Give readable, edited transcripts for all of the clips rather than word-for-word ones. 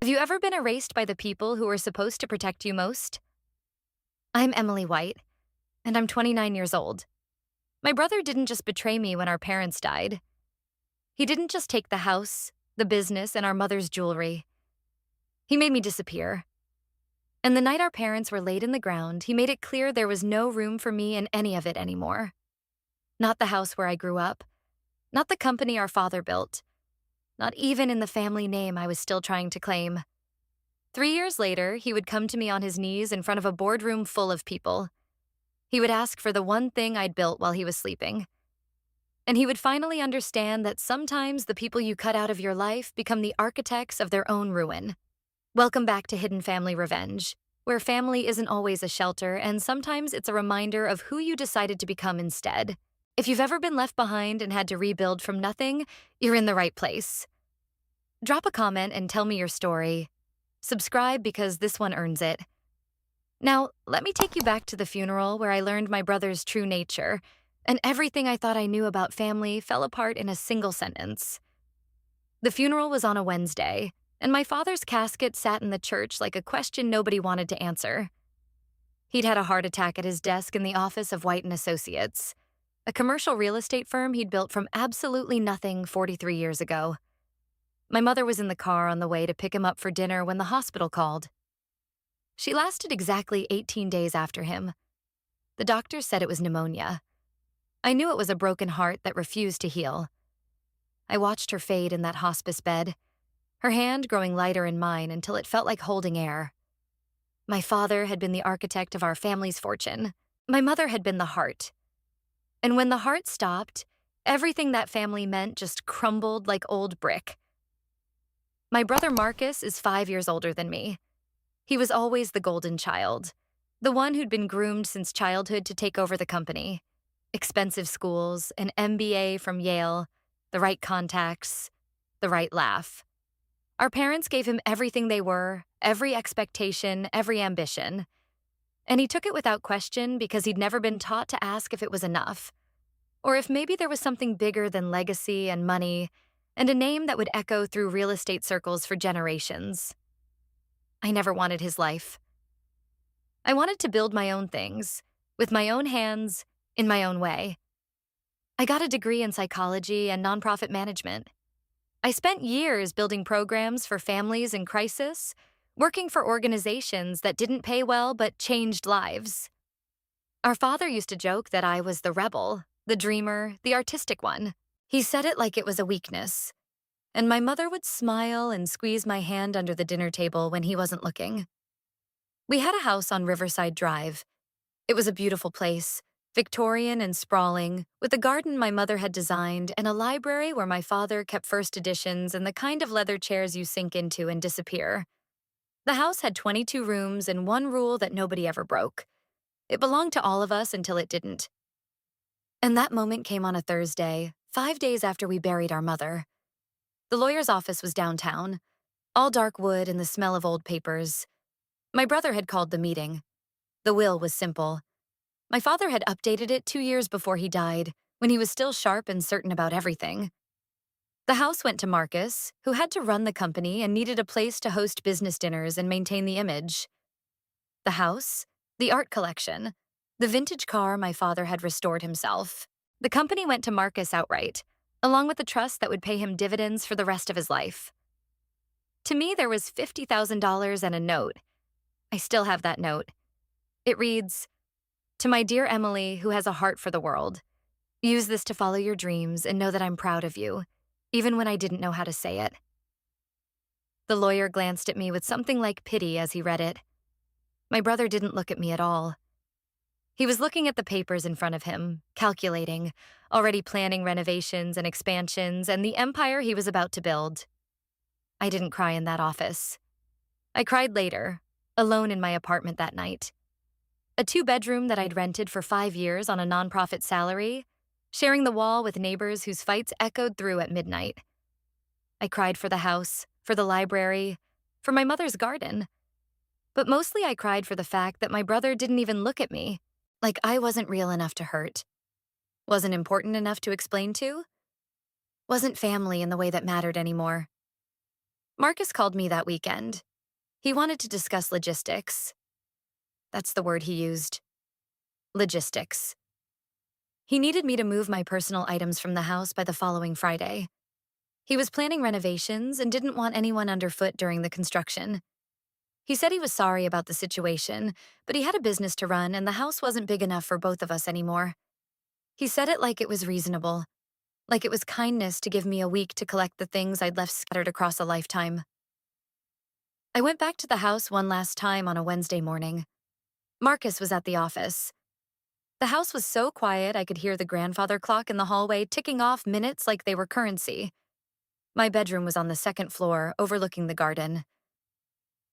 Have you ever been erased by the people who were supposed to protect you most? I'm Emily White, and I'm 29 years old. My brother didn't just betray me when our parents died. He didn't just take the house, the business, and our mother's jewelry. He made me disappear. And the night our parents were laid in the ground, he made it clear there was no room for me in any of it anymore. Not the house where I grew up, not the company our father built, not even in the family name I was still trying to claim. 3 years later, he would come to me on his knees in front of a boardroom full of people. He would ask for the one thing I'd built while he was sleeping. And he would finally understand that sometimes the people you cut out of your life become the architects of their own ruin. Welcome back to Hidden Family Revenge, where family isn't always a shelter, and sometimes it's a reminder of who you decided to become instead. If you've ever been left behind and had to rebuild from nothing, you're in the right place. Drop a comment and tell me your story. Subscribe because this one earns it. Now, let me take you back to the funeral where I learned my brother's true nature, and everything I thought I knew about family fell apart in a single sentence. The funeral was on a Wednesday, and my father's casket sat in the church like a question nobody wanted to answer. He'd had a heart attack at his desk in the office of White & Associates, a commercial real estate firm he'd built from absolutely nothing 43 years ago. My mother was in the car on the way to pick him up for dinner when the hospital called. She lasted exactly 18 days after him. The doctors said it was pneumonia. I knew it was a broken heart that refused to heal. I watched her fade in that hospice bed, her hand growing lighter in mine until it felt like holding air. My father had been the architect of our family's fortune. My mother had been the heart. And when the heart stopped, everything that family meant just crumbled like old brick. My brother Marcus is 5 years older than me. He was always the golden child, the one who'd been groomed since childhood to take over the company. Expensive schools, an MBA from Yale, the right contacts, the right laugh. Our parents gave him everything they were, every expectation, every ambition. And he took it without question because he'd never been taught to ask if it was enough, or if maybe there was something bigger than legacy and money, and a name that would echo through real estate circles for generations. I never wanted his life. I wanted to build my own things, with my own hands, in my own way. I got a degree in psychology and nonprofit management. I spent years building programs for families in crisis, working for organizations that didn't pay well but changed lives. Our father used to joke that I was the rebel, the dreamer, the artistic one. He said it like it was a weakness. And my mother would smile and squeeze my hand under the dinner table when he wasn't looking. We had a house on Riverside Drive. It was a beautiful place, Victorian and sprawling, with a garden my mother had designed and a library where my father kept first editions and the kind of leather chairs you sink into and disappear. The house had 22 rooms and one rule that nobody ever broke. It belonged to all of us until it didn't. And that moment came on a Thursday, 5 days after we buried our mother. The lawyer's office was downtown, all dark wood and the smell of old papers. My brother had called the meeting. The will was simple. My father had updated it 2 years before he died, when he was still sharp and certain about everything. The house went to Marcus, who had to run the company and needed a place to host business dinners and maintain the image. The house, the art collection, the vintage car my father had restored himself. The company went to Marcus outright, along with the trust that would pay him dividends for the rest of his life. To me, there was $50,000 and a note. I still have that note. It reads, "To my dear Emily, who has a heart for the world, use this to follow your dreams and know that I'm proud of you, even when I didn't know how to say it." The lawyer glanced at me with something like pity as he read it. My brother didn't look at me at all. He was looking at the papers in front of him, calculating, already planning renovations and expansions and the empire he was about to build. I didn't cry in that office. I cried later, alone in my apartment that night. A 2-bedroom that I'd rented for 5 years on a nonprofit salary, sharing the wall with neighbors whose fights echoed through at midnight. I cried for the house, for the library, for my mother's garden. But mostly I cried for the fact that my brother didn't even look at me, like I wasn't real enough to hurt. Wasn't important enough to explain to. Wasn't family in the way that mattered anymore. Marcus called me that weekend. He wanted to discuss logistics. That's the word he used. Logistics. He needed me to move my personal items from the house by the following Friday. He was planning renovations and didn't want anyone underfoot during the construction. He said he was sorry about the situation, but he had a business to run and the house wasn't big enough for both of us anymore. He said it like it was reasonable, like it was kindness to give me a week to collect the things I'd left scattered across a lifetime. I went back to the house one last time on a Wednesday morning. Marcus was at the office. The house was so quiet I could hear the grandfather clock in the hallway ticking off minutes like they were currency. My bedroom was on the second floor, overlooking the garden.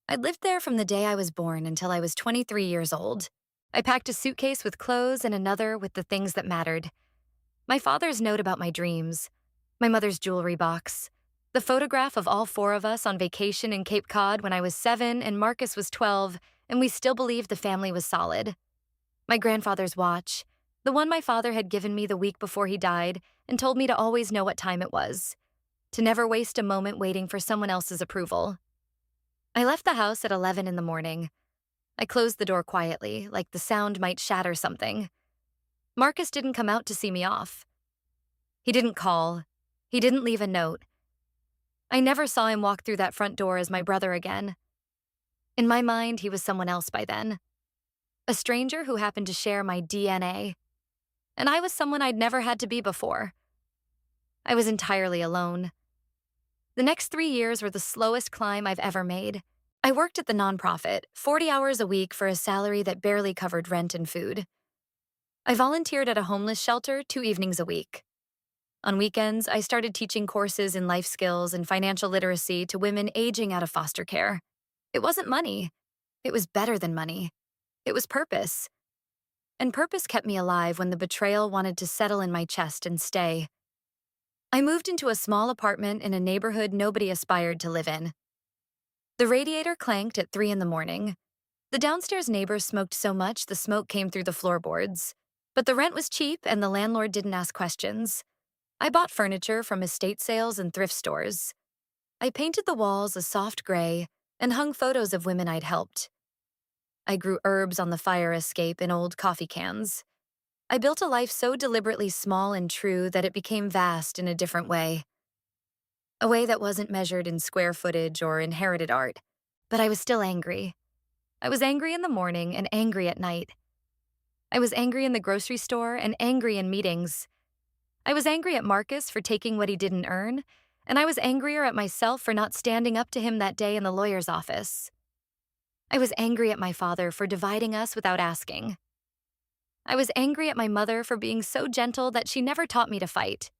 I'd lived there from the day I was born until I was 23 years old. I packed a suitcase with clothes and another with the things that mattered. My father's note about my dreams, my mother's jewelry box, the photograph of all four of us on vacation in Cape Cod when I was 7 and Marcus was 12, and we still believed the family was solid. My grandfather's watch, the one my father had given me the week before he died and told me to always know what time it was, to never waste a moment waiting for someone else's approval. I left the house at 11 in the morning. I closed the door quietly, like the sound might shatter something. Marcus didn't come out to see me off. He didn't call. He didn't leave a note. I never saw him walk through that front door as my brother again. In my mind, he was someone else by then. A stranger who happened to share my DNA. And I was someone I'd never had to be before. I was entirely alone. The next 3 years were the slowest climb I've ever made. I worked at the nonprofit, 40 hours a week for a salary that barely covered rent and food. I volunteered at a homeless shelter 2 evenings a week. On weekends, I started teaching courses in life skills and financial literacy to women aging out of foster care. It wasn't money. It was better than money. It was purpose. And purpose kept me alive when the betrayal wanted to settle in my chest and stay. I moved into a small apartment in a neighborhood nobody aspired to live in. The radiator clanked at 3 in the morning. The downstairs neighbors smoked so much the smoke came through the floorboards. But the rent was cheap and the landlord didn't ask questions. I bought furniture from estate sales and thrift stores. I painted the walls a soft gray and hung photos of women I'd helped. I grew herbs on the fire escape in old coffee cans. I built a life so deliberately small and true that it became vast in a different way. A way that wasn't measured in square footage or inherited art. But I was still angry. I was angry in the morning and angry at night. I was angry in the grocery store and angry in meetings. I was angry at Marcus for taking what he didn't earn, and I was angrier at myself for not standing up to him that day in the lawyer's office. I was angry at my father for dividing us without asking. I was angry at my mother for being so gentle that she never taught me to fight.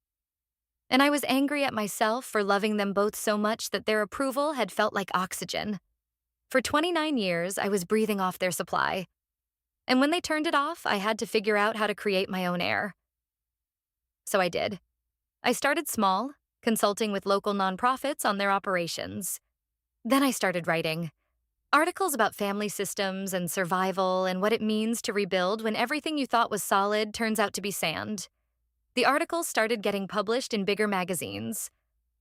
And I was angry at myself for loving them both so much that their approval had felt like oxygen. For 29 years, I was breathing off their supply. And when they turned it off, I had to figure out how to create my own air. So I did. I started small, consulting with local nonprofits on their operations. Then I started writing. Articles about family systems and survival and what it means to rebuild when everything you thought was solid turns out to be sand. The articles started getting published in bigger magazines.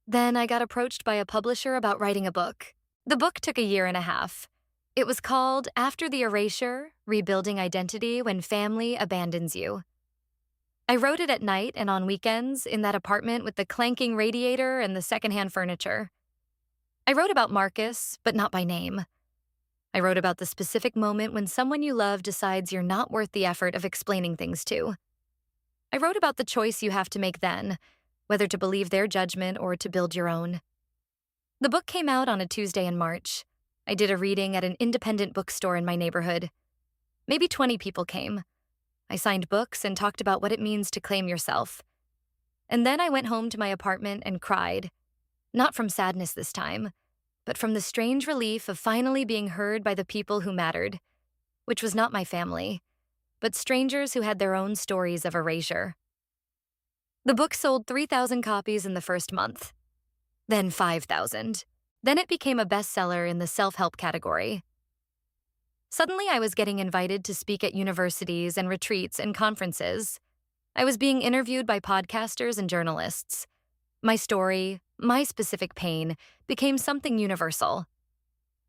Then I got approached by a publisher about writing a book. The book took a year and a half. It was called After the Erasure, Rebuilding Identity When Family Abandons You. I wrote it at night and on weekends in that apartment with the clanking radiator and the secondhand furniture. I wrote about Marcus, but not by name. I wrote about the specific moment when someone you love decides you're not worth the effort of explaining things to. I wrote about the choice you have to make then, whether to believe their judgment or to build your own. The book came out on a Tuesday in March. I did a reading at an independent bookstore in my neighborhood. Maybe 20 people came. I signed books and talked about what it means to claim yourself. And then I went home to my apartment and cried. Not from sadness this time, but from the strange relief of finally being heard by the people who mattered, which was not my family, but strangers who had their own stories of erasure. The book sold 3,000 copies in the first month, then 5,000. Then it became a bestseller in the self-help category. Suddenly, I was getting invited to speak at universities and retreats and conferences. I was being interviewed by podcasters and journalists. My story, My specific pain became something universal.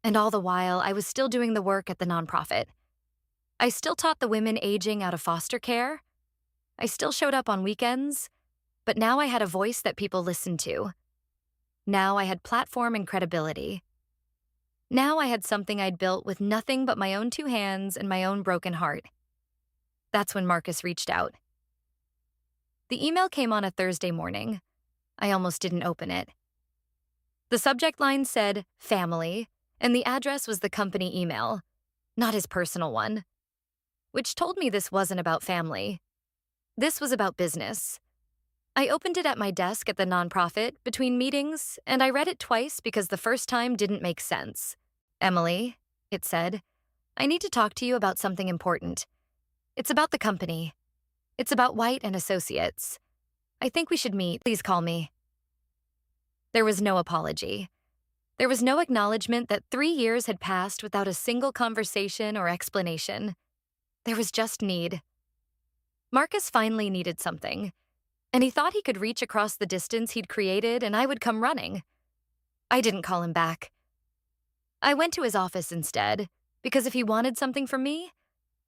And all the while, I was still doing the work at the nonprofit. I still taught the women aging out of foster care. I still showed up on weekends. But now I had a voice that people listened to. Now I had platform and credibility. Now I had something I'd built with nothing but my own two hands and my own broken heart. That's when Marcus reached out. The email came on a Thursday morning. I almost didn't open it. The subject line said, family, and the address was the company email, not his personal one, which told me this wasn't about family. This was about business. I opened it at my desk at the nonprofit between meetings, and I read it twice because the first time didn't make sense. Emily, it said, I need to talk to you about something important. It's about the company. It's about White and Associates. I think we should meet. Please call me. There was no apology. There was no acknowledgement that 3 years had passed without a single conversation or explanation. There was just need. Marcus finally needed something, and he thought he could reach across the distance he'd created and I would come running. I didn't call him back. I went to his office instead, because if he wanted something from me,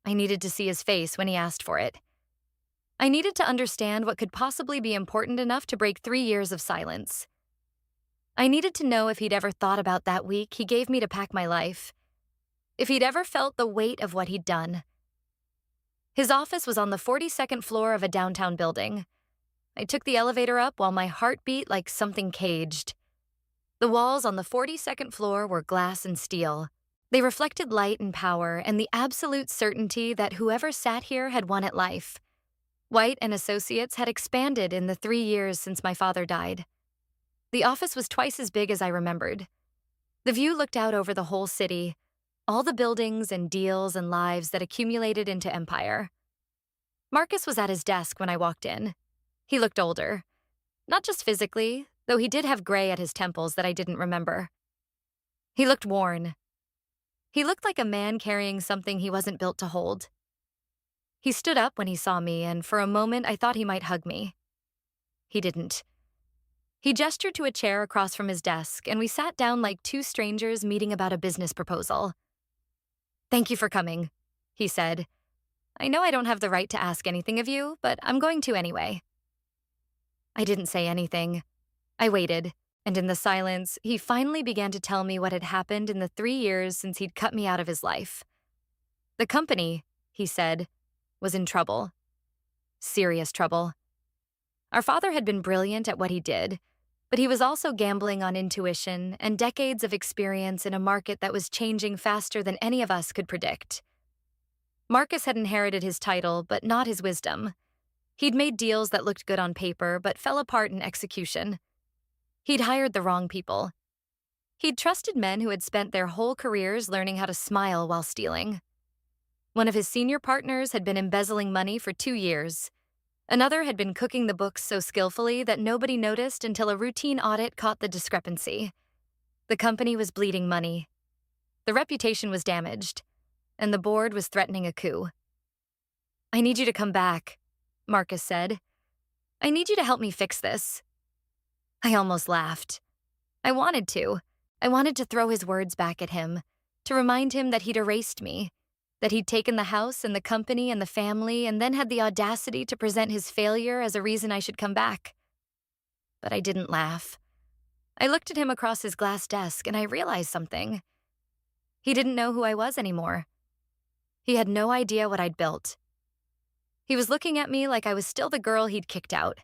I needed to see his face when he asked for it. I needed to understand what could possibly be important enough to break 3 years of silence. I needed to know if he'd ever thought about that week he gave me to pack my life, if he'd ever felt the weight of what he'd done. His office was on the 42nd floor of a downtown building. I took the elevator up while my heart beat like something caged. The walls on the 42nd floor were glass and steel. They reflected light and power and the absolute certainty that whoever sat here had won at life. White and Associates had expanded in the 3 years since my father died. The office was twice as big as I remembered. The view looked out over the whole city, all the buildings and deals and lives that accumulated into empire. Marcus was at his desk when I walked in. He looked older. Not just physically, though he did have gray at his temples that I didn't remember. He looked worn. He looked like a man carrying something he wasn't built to hold. He stood up when he saw me, and for a moment I thought he might hug me. He didn't. He gestured to a chair across from his desk, and we sat down like two strangers meeting about a business proposal. Thank you for coming, he said. I know I don't have the right to ask anything of you, but I'm going to anyway. I didn't say anything. I waited, and in the silence, he finally began to tell me what had happened in the 3 years since he'd cut me out of his life. The company, he said, was in trouble. Serious trouble. Our father had been brilliant at what he did, but he was also gambling on intuition and decades of experience in a market that was changing faster than any of us could predict. Marcus had inherited his title, but not his wisdom. He'd made deals that looked good on paper, but fell apart in execution. He'd hired the wrong people. He'd trusted men who had spent their whole careers learning how to smile while stealing. One of his senior partners had been embezzling money for 2 years. Another had been cooking the books so skillfully that nobody noticed until a routine audit caught the discrepancy. The company was bleeding money. The reputation was damaged, and the board was threatening a coup. I need you to come back, Marcus said. I need you to help me fix this. I almost laughed. I wanted to. I wanted to throw his words back at him, to remind him that he'd erased me, that he'd taken the house and the company and the family and then had the audacity to present his failure as a reason I should come back. But I didn't laugh. I looked at him across his glass desk and I realized something. He didn't know who I was anymore. He had no idea what I'd built. He was looking at me like I was still the girl he'd kicked out,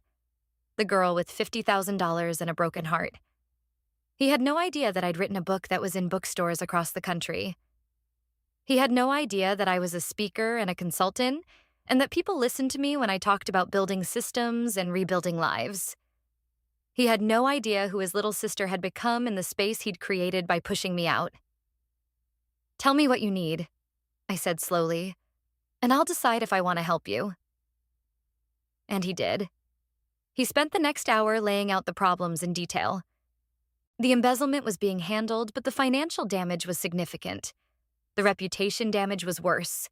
the girl with $50,000 and a broken heart. He had no idea that I'd written a book that was in bookstores across the country. He had no idea that I was a speaker and a consultant, and that people listened to me when I talked about building systems and rebuilding lives. He had no idea who his little sister had become in the space he'd created by pushing me out. Tell me what you need, I said slowly, and I'll decide if I want to help you. And he did. He spent the next hour laying out the problems in detail. The embezzlement was being handled, but the financial damage was significant. The reputation damage was worse.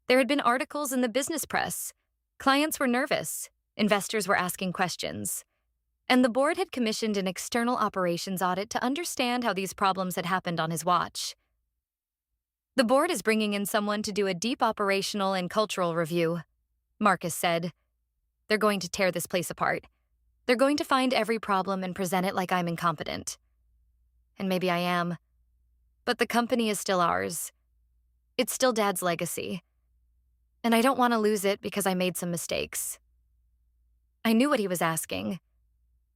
There had been articles in the business press. Clients were nervous. Investors were asking questions. And the board had commissioned an external operations audit to understand how these problems had happened on his watch. The board is bringing in someone to do a deep operational and cultural review, Marcus said. They're going to tear this place apart. They're going to find every problem and present it like I'm incompetent. And maybe I am. But the company is still ours. It's still Dad's legacy. And I don't want to lose it because I made some mistakes. I knew what he was asking.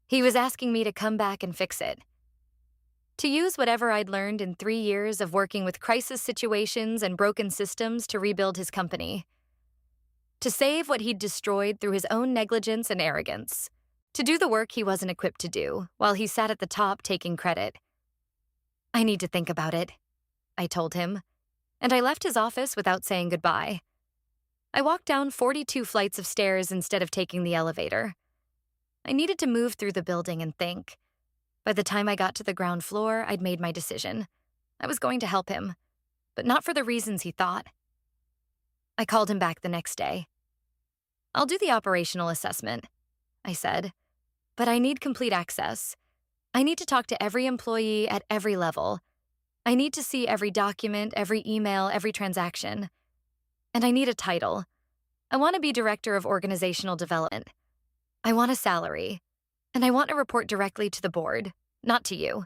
He was asking me to come back and fix it. To use whatever I'd learned in 3 years of working with crisis situations and broken systems to rebuild his company. To save what he'd destroyed through his own negligence and arrogance. To do the work he wasn't equipped to do, while he sat at the top taking credit. I need to think about it, I told him, and I left his office without saying goodbye. I walked down 42 flights of stairs instead of taking the elevator. I needed to move through the building and think. By the time I got to the ground floor, I'd made my decision. I was going to help him, but not for the reasons he thought. I called him back the next day. I'll do the operational assessment, I said, but I need complete access. I need to talk to every employee at every level. I need to see every document, every email, every transaction. And I need a title. I want to be Director of Organizational Development. I want a salary. And I want to report directly to the board, not to you.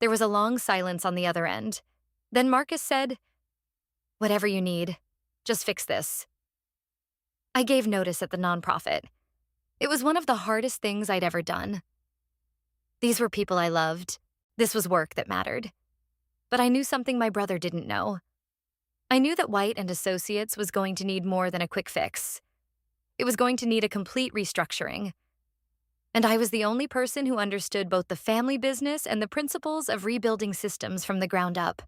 There was a long silence on the other end. Then Marcus said, "Whatever you need, just fix this." I gave notice at the nonprofit. It was one of the hardest things I'd ever done. These were people I loved. This was work that mattered. But I knew something my brother didn't know. I knew that White and Associates was going to need more than a quick fix. It was going to need a complete restructuring. And I was the only person who understood both the family business and the principles of rebuilding systems from the ground up.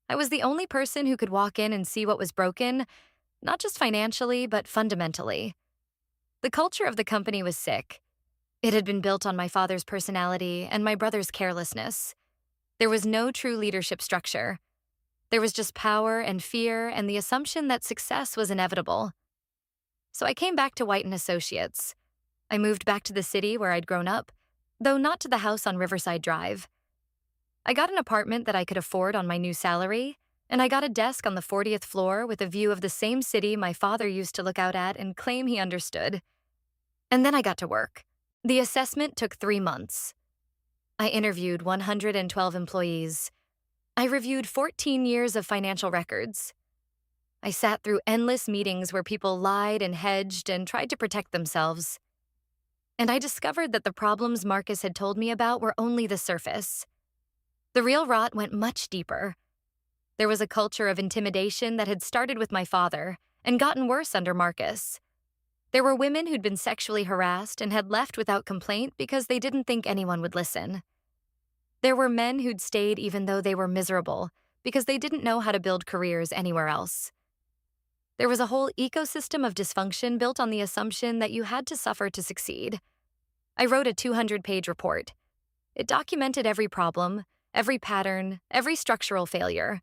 I was the only person who could walk in and see what was broken, not just financially, but fundamentally. The culture of the company was sick. It had been built on my father's personality and my brother's carelessness. There was no true leadership structure. There was just power and fear and the assumption that success was inevitable. So I came back to White and Associates. I moved back to the city where I'd grown up, though not to the house on Riverside Drive. I got an apartment that I could afford on my new salary, and I got a desk on the 40th floor with a view of the same city my father used to look out at and claim he understood. And then I got to work. The assessment took 3 months. I interviewed 112 employees. I reviewed 14 years of financial records. I sat through endless meetings where people lied and hedged and tried to protect themselves. And I discovered that the problems Marcus had told me about were only the surface. The real rot went much deeper. There was a culture of intimidation that had started with my father and gotten worse under Marcus. There were women who'd been sexually harassed and had left without complaint because they didn't think anyone would listen. There were men who'd stayed even though they were miserable because they didn't know how to build careers anywhere else. There was a whole ecosystem of dysfunction built on the assumption that you had to suffer to succeed. I wrote a 200-page report. It documented every problem, every pattern, every structural failure.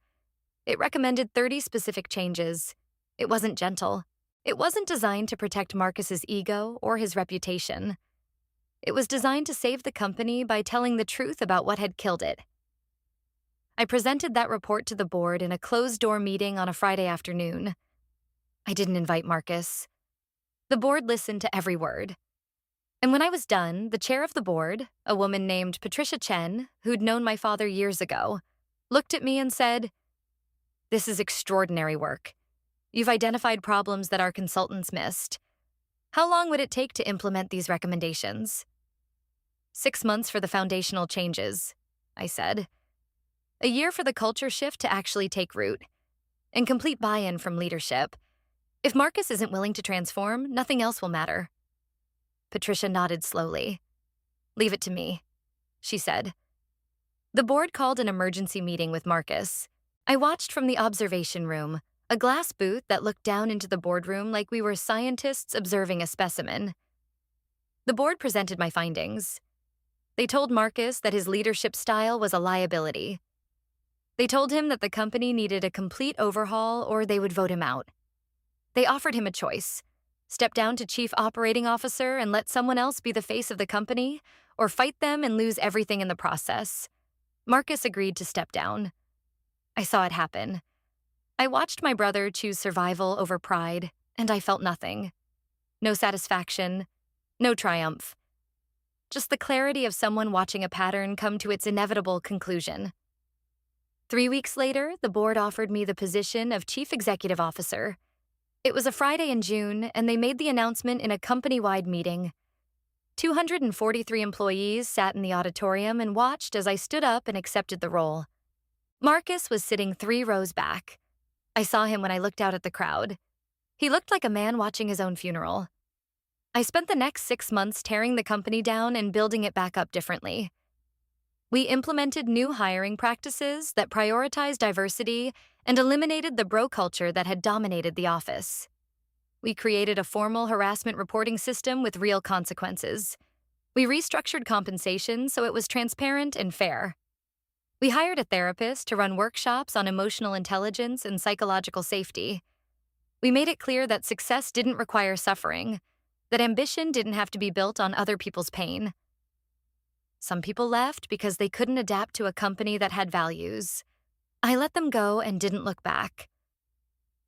It recommended 30 specific changes. It wasn't gentle. It wasn't designed to protect Marcus's ego or his reputation. It was designed to save the company by telling the truth about what had killed it. I presented that report to the board in a closed-door meeting on a Friday afternoon. I didn't invite Marcus. The board listened to every word. And when I was done, the chair of the board, a woman named Patricia Chen, who'd known my father years ago, looked at me and said, "This is extraordinary work. You've identified problems that our consultants missed. How long would it take to implement these recommendations?" 6 months for the foundational changes, I said. A year for the culture shift to actually take root. And complete buy-in from leadership. If Marcus isn't willing to transform, nothing else will matter. Patricia nodded slowly. "Leave it to me," she said. The board called an emergency meeting with Marcus. I watched from the observation room, a glass booth that looked down into the boardroom like we were scientists observing a specimen. The board presented my findings. They told Marcus that his leadership style was a liability. They told him that the company needed a complete overhaul or they would vote him out. They offered him a choice: Step down to chief operating officer and let someone else be the face of the company, or fight them and lose everything in the process. Marcus agreed to step down. I saw it happen. I watched my brother choose survival over pride, and I felt nothing. No satisfaction, no triumph. Just the clarity of someone watching a pattern come to its inevitable conclusion. 3 weeks later, the board offered me the position of chief executive officer. It was a Friday in June, and they made the announcement in a company-wide meeting. 243 employees sat in the auditorium and watched as I stood up and accepted the role. Marcus was sitting 3 rows back. I saw him when I looked out at the crowd. He looked like a man watching his own funeral. I spent the next 6 months tearing the company down and building it back up differently. We implemented new hiring practices that prioritized diversity and eliminated the bro culture that had dominated the office. We created a formal harassment reporting system with real consequences. We restructured compensation so it was transparent and fair. We hired a therapist to run workshops on emotional intelligence and psychological safety. We made it clear that success didn't require suffering, that ambition didn't have to be built on other people's pain. Some people left because they couldn't adapt to a company that had values. I let them go and didn't look back.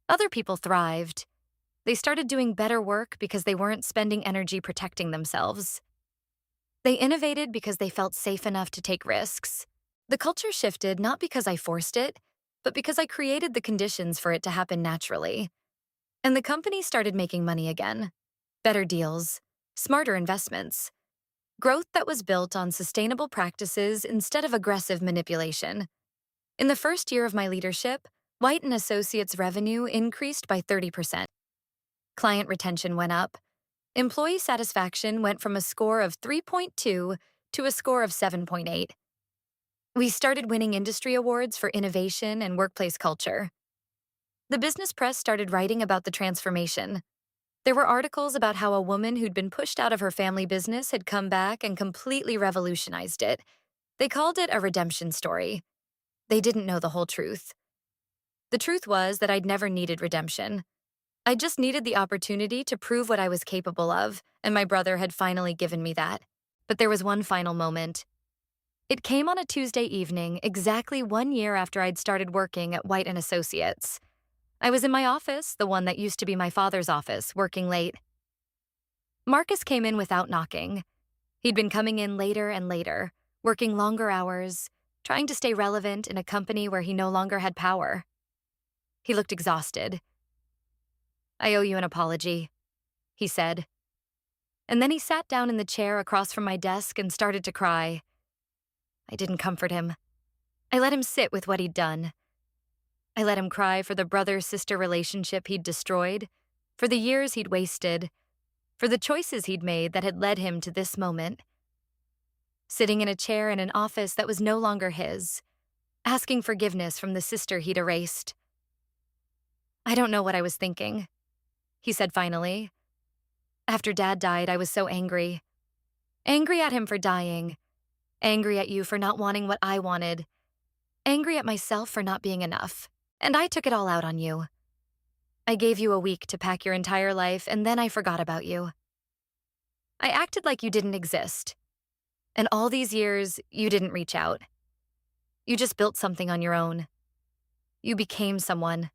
Other people thrived. They started doing better work because they weren't spending energy protecting themselves. They innovated because they felt safe enough to take risks. The culture shifted not because I forced it, but because I created the conditions for it to happen naturally. And the company started making money again. Better deals, smarter investments. Growth that was built on sustainable practices instead of aggressive manipulation. In the first year of my leadership, White & Associates revenue increased by 30%. Client retention went up. Employee satisfaction went from a score of 3.2 to a score of 7.8. We started winning industry awards for innovation and workplace culture. The business press started writing about the transformation. There were articles about how a woman who'd been pushed out of her family business had come back and completely revolutionized it. They called it a redemption story. They didn't know the whole truth. The truth was that I'd never needed redemption. I just needed the opportunity to prove what I was capable of, and my brother had finally given me that. But there was one final moment. It came on a Tuesday evening, exactly 1 year after I'd started working at White & Associates. I was in my office, the one that used to be my father's office, working late. Marcus came in without knocking. He'd been coming in later and later, working longer hours, trying to stay relevant in a company where he no longer had power. He looked exhausted. "I owe you an apology," he said. And then he sat down in the chair across from my desk and started to cry. I didn't comfort him. I let him sit with what he'd done. I let him cry for the brother-sister relationship he'd destroyed, for the years he'd wasted, for the choices he'd made that had led him to this moment. Sitting in a chair in an office that was no longer his, asking forgiveness from the sister he'd erased. "I don't know what I was thinking," he said finally. "After Dad died, I was so angry. Angry at him for dying. Angry at you for not wanting what I wanted. Angry at myself for not being enough. And I took it all out on you. I gave you a week to pack your entire life, and then I forgot about you. I acted like you didn't exist. And all these years, you didn't reach out. You just built something on your own. You became someone.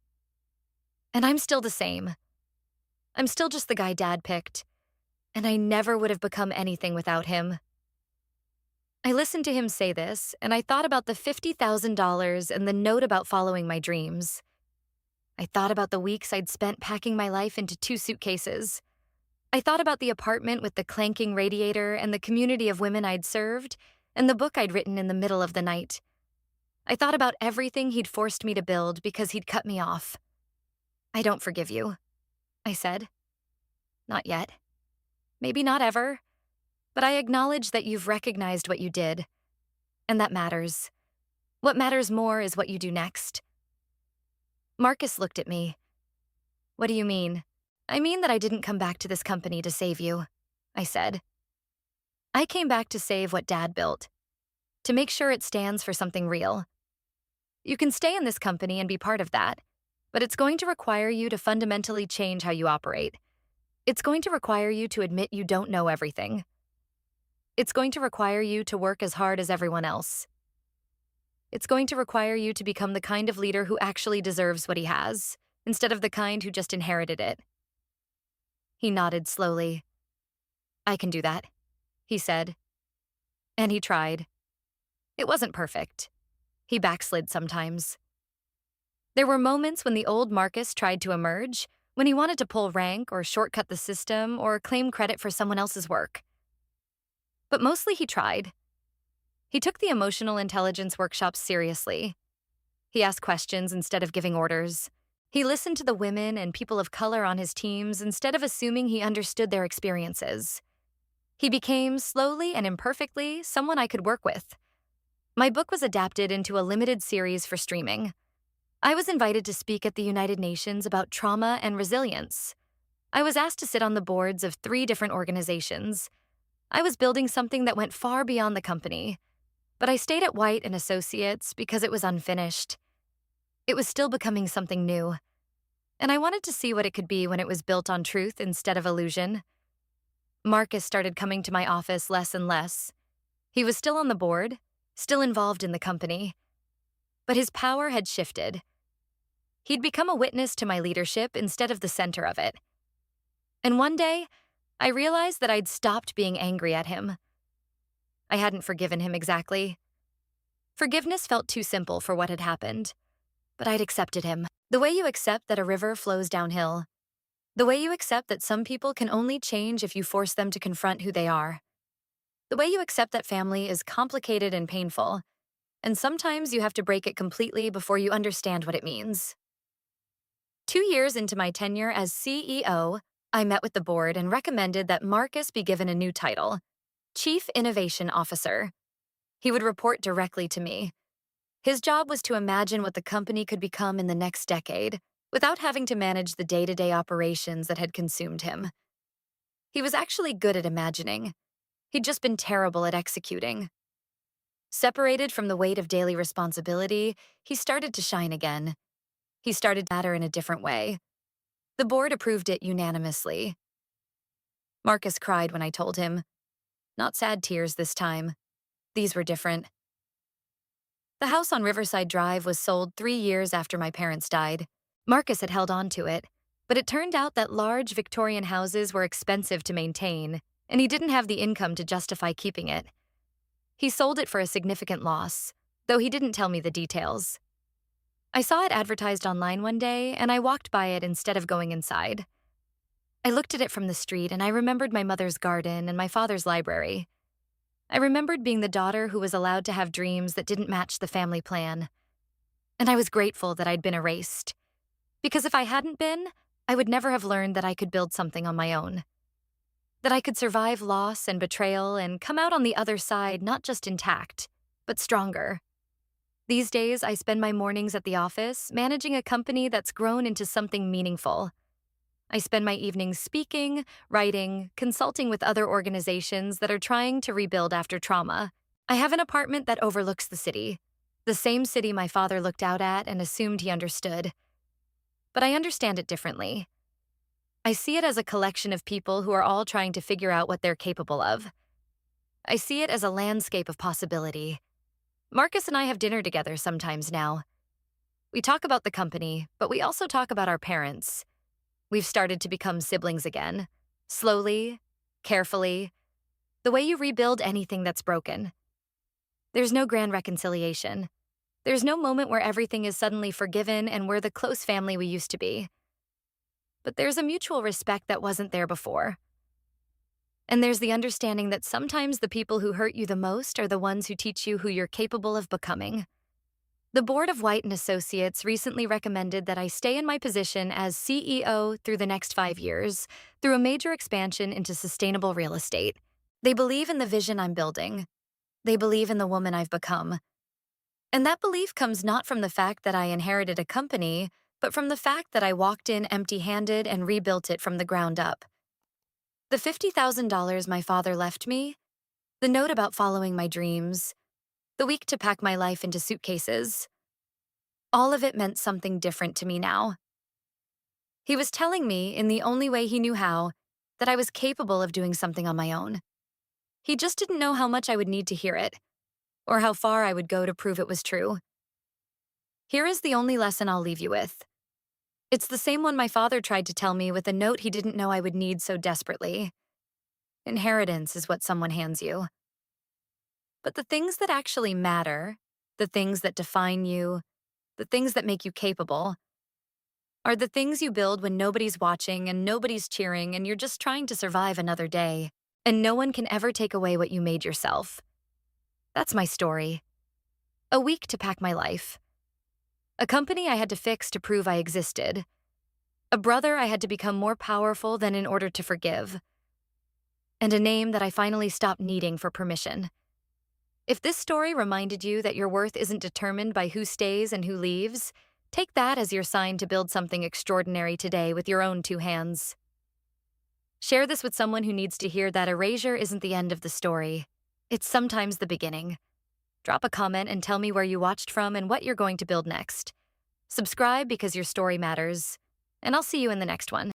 And I'm still the same. I'm still just the guy Dad picked, and I never would have become anything without him." I listened to him say this, and I thought about the $50,000 and the note about following my dreams. I thought about the weeks I'd spent packing my life into 2 suitcases. I thought about the apartment with the clanking radiator and the community of women I'd served, and the book I'd written in the middle of the night. I thought about everything he'd forced me to build because he'd cut me off. "I don't forgive you," I said. "Not yet. Maybe not ever. But I acknowledge that you've recognized what you did. And that matters. What matters more is what you do next." Marcus looked at me. "What do you mean?" "I mean that I didn't come back to this company to save you," I said. "I came back to save what Dad built, to make sure it stands for something real. You can stay in this company and be part of that, but it's going to require you to fundamentally change how you operate. It's going to require you to admit you don't know everything. It's going to require you to work as hard as everyone else. It's going to require you to become the kind of leader who actually deserves what he has, instead of the kind who just inherited it. He nodded slowly. I can do that, he said. And he tried. It wasn't perfect. He backslid sometimes. There were moments when the old Marcus tried to emerge, when he wanted to pull rank or shortcut the system or claim credit for someone else's work. But mostly he tried. He took the emotional intelligence workshops seriously. He asked questions instead of giving orders. He listened to the women and people of color on his teams instead of assuming he understood their experiences. He became, slowly and imperfectly, someone I could work with. My book was adapted into a limited series for streaming. I was invited to speak at the United Nations about trauma and resilience. I was asked to sit on the boards of 3 different organizations. I was building something that went far beyond the company. But I stayed at White and Associates because it was unfinished. It was still becoming something new. And I wanted to see what it could be when it was built on truth instead of illusion. Marcus started coming to my office less and less. He was still on the board, still involved in the company. But his power had shifted. He'd become a witness to my leadership instead of the center of it. And one day, I realized that I'd stopped being angry at him. I hadn't forgiven him exactly. Forgiveness felt too simple for what had happened. But I'd accepted him. The way you accept that a river flows downhill. The way you accept that some people can only change if you force them to confront who they are. The way you accept that family is complicated and painful, and sometimes you have to break it completely before you understand what it means. 2 years into my tenure as CEO, I met with the board and recommended that Marcus be given a new title, Chief Innovation Officer. He would report directly to me. His job was to imagine what the company could become in the next decade, without having to manage the day-to-day operations that had consumed him. He was actually good at imagining. He'd just been terrible at executing. Separated from the weight of daily responsibility, he started to shine again. He started to matter in a different way. The board approved it unanimously. Marcus cried when I told him. Not sad tears this time. These were different. The house on Riverside Drive was sold 3 years after my parents died. Marcus had held on to it, but it turned out that large Victorian houses were expensive to maintain, and he didn't have the income to justify keeping it. He sold it for a significant loss, though he didn't tell me the details. I saw it advertised online one day, and I walked by it instead of going inside. I looked at it from the street, and I remembered my mother's garden and my father's library. I remembered being the daughter who was allowed to have dreams that didn't match the family plan. And I was grateful that I'd been erased. Because if I hadn't been, I would never have learned that I could build something on my own. That I could survive loss and betrayal and come out on the other side not just intact, but stronger. These days, I spend my mornings at the office managing a company that's grown into something meaningful. I spend my evenings speaking, writing, consulting with other organizations that are trying to rebuild after trauma. I have an apartment that overlooks the same city my father looked out at and assumed he understood. But I understand it differently. I see it as a collection of people who are all trying to figure out what they're capable of. I see it as a landscape of possibility. Marcus and I have dinner together sometimes now. We talk about the company, but we also talk about our parents. We've started to become siblings again. Slowly, carefully, the way you rebuild anything that's broken. There's no grand reconciliation. There's no moment where everything is suddenly forgiven and we're the close family we used to be. But there's a mutual respect that wasn't there before. And there's the understanding that sometimes the people who hurt you the most are the ones who teach you who you're capable of becoming. The board of White and Associates recently recommended that I stay in my position as CEO through the next 5 years, through a major expansion into sustainable real estate. They believe in the vision I'm building. They believe in the woman I've become. And that belief comes not from the fact that I inherited a company, but from the fact that I walked in empty-handed and rebuilt it from the ground up. The $50,000 my father left me, the note about following my dreams, the week to pack my life into suitcases, all of it meant something different to me now. He was telling me, in the only way he knew how, that I was capable of doing something on my own. He just didn't know how much I would need to hear it, or how far I would go to prove it was true. Here is the only lesson I'll leave you with. It's the same one my father tried to tell me with a note he didn't know I would need so desperately. Inheritance is what someone hands you. But the things that actually matter, the things that define you, the things that make you capable, are the things you build when nobody's watching and nobody's cheering and you're just trying to survive another day. And no one can ever take away what you made yourself. That's my story. A week to pack my life. A company I had to fix to prove I existed. A brother I had to become more powerful than in order to forgive. And a name that I finally stopped needing for permission. If this story reminded you that your worth isn't determined by who stays and who leaves, take that as your sign to build something extraordinary today with your own two hands. Share this with someone who needs to hear that erasure isn't the end of the story. It's sometimes the beginning. Drop a comment and tell me where you watched from and what you're going to build next. Subscribe because your story matters. And I'll see you in the next one.